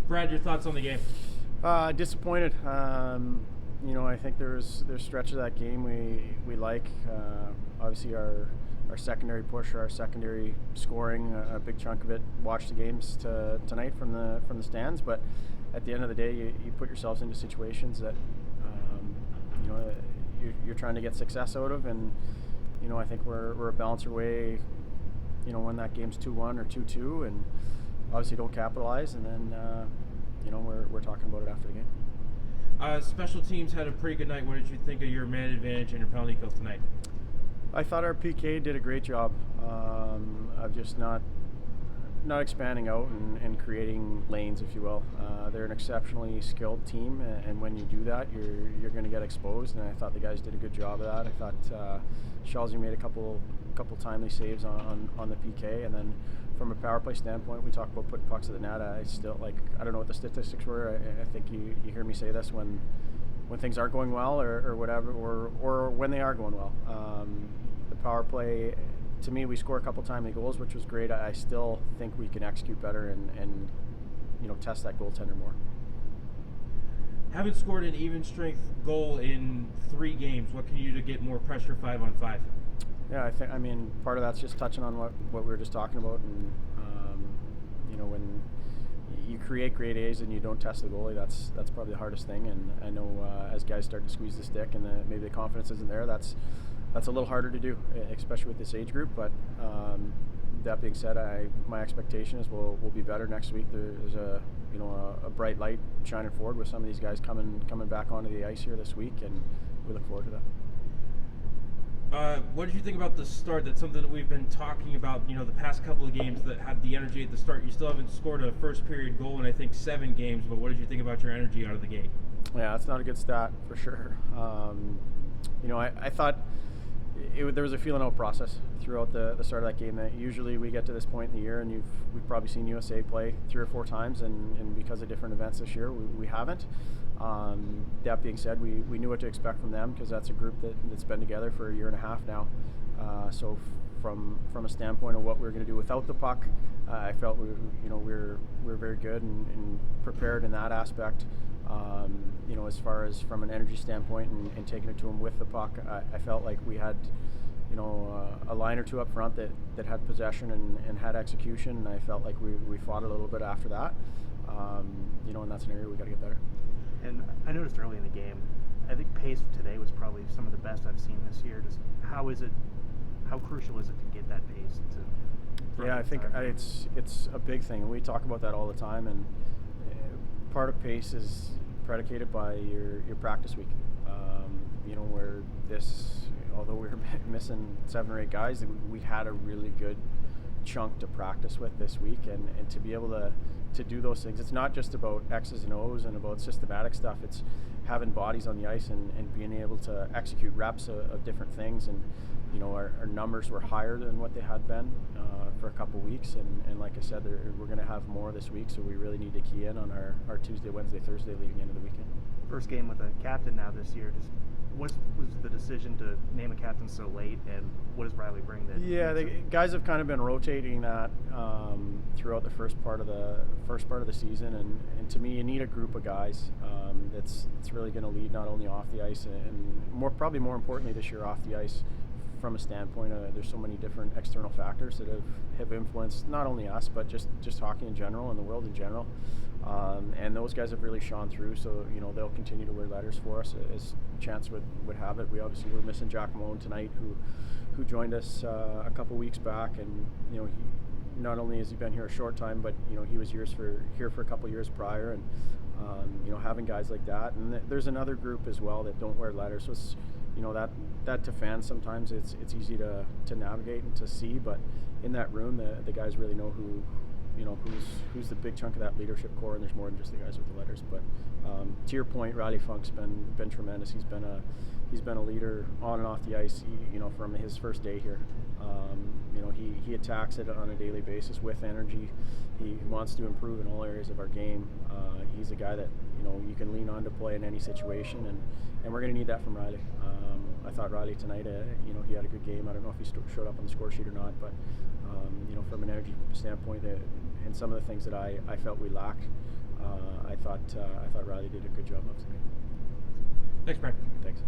Brad, your thoughts on the game? Disappointed. I think there's stretches of that game we like. Obviously, our secondary push, our secondary scoring, a big chunk of it. Watch the games tonight from the stands, but at the end of the day, you put yourselves into situations that you're trying to get success out of, and I think we're a bouncer away. When that game's 2-1 or 2-2, and obviously don't capitalize, and then we're talking about it after the game. Special teams had a pretty good night. What did you think of your man advantage and your penalty kill tonight? I thought our PK did a great job of just not expanding out and creating lanes, if you will. They're an exceptionally skilled team, and when you do that, you're going to get exposed. And I thought the guys did a good job of that. I thought Shalsey made a couple timely saves on the PK, and then from a power play standpoint, we talk about putting pucks to the net. I don't know what the statistics were. I think you hear me say this when things aren't going well or whatever, or when they are going well. The power play, to me, we score a couple timely goals, which was great. I still think we can execute better and test that goaltender more. Haven't scored an even strength goal in 3 games. What can you do to get more pressure 5-on-5? Yeah, I mean, part of that's just touching on what we were just talking about, and when you create great A's and you don't test the goalie, that's probably the hardest thing. And I know as guys start to squeeze the stick and maybe the confidence isn't there, that's a little harder to do, especially with this age group. But that being said, my expectation is we'll be better next week. There's a bright light shining forward with some of these guys coming back onto the ice here this week, and we look forward to that. What did you think about the start? That's something that we've been talking about, the past couple of games that had the energy at the start. You still haven't scored a first period goal in, I think, 7 games, but what did you think about your energy out of the gate? Yeah, that's not a good stat for sure. I thought there was a feeling out process throughout the start of that game. That usually we get to this point in the year, and we've probably seen USA play 3 or 4 times, and because of different events this year, we haven't. That being said, we knew what to expect from them, because that's a group that's been together for a year and a half now. So from a standpoint of what we were going to do without the puck, I felt we were very good and prepared in that aspect. As far as from an energy standpoint and taking it to them with the puck, I felt like we had a line or two up front that had possession and had execution, and I felt like we fought a little bit after that. And that's an area we got to get better. And I noticed early in the game, I think pace today was probably some of the best I've seen this year. Just how crucial is it to get that pace? Yeah, I think it's a big thing, and we talk about that all the time. And part of pace is predicated by your practice week. Where although we were missing 7 or 8 guys, we had a really good chunk to practice with this week, and to be able to do those things. It's not just about X's and O's and about systematic stuff. It's having bodies on the ice and being able to execute reps of different things. And our numbers were higher than what they had been for a couple weeks, and like I said, we're going to have more this week, so we really need to key in on our Tuesday, Wednesday, Thursday leading into the weekend. First game with a captain now this year. Just what was the decision to name a captain so late, and what does Riley bring? The guys have kind of been rotating that throughout the first part of the season, and to me, you need a group of guys that's really going to lead not only off the ice and probably more importantly this year off the ice. From a standpoint, there's so many different external factors that have influenced not only us but just hockey in general and the world in general. And those guys have really shone through, so they'll continue to wear letters for us as chance would have it. We obviously were missing Jack Malone tonight, who joined us a couple weeks back, and he not only has he been here a short time, but he was here for a couple years prior, and having guys like that. And there's another group as well that don't wear letters, so it's that to fans sometimes it's easy to navigate and to see, but in that room the guys really know who's the big chunk of that leadership core, and there's more than just the guys with the letters. But to your point, Riley Funk's been tremendous. He's been a leader on and off the ice, from his first day here. He attacks it on a daily basis with energy. He wants to improve in all areas of our game. He's a guy that you can lean on to play in any situation, and we're going to need that from Riley. I thought Riley tonight, he had a good game. I don't know if he showed up on the score sheet or not, but from an energy standpoint, and some of the things that I felt we lacked, I thought Riley did a good job of today. Thanks, Brad. Thanks.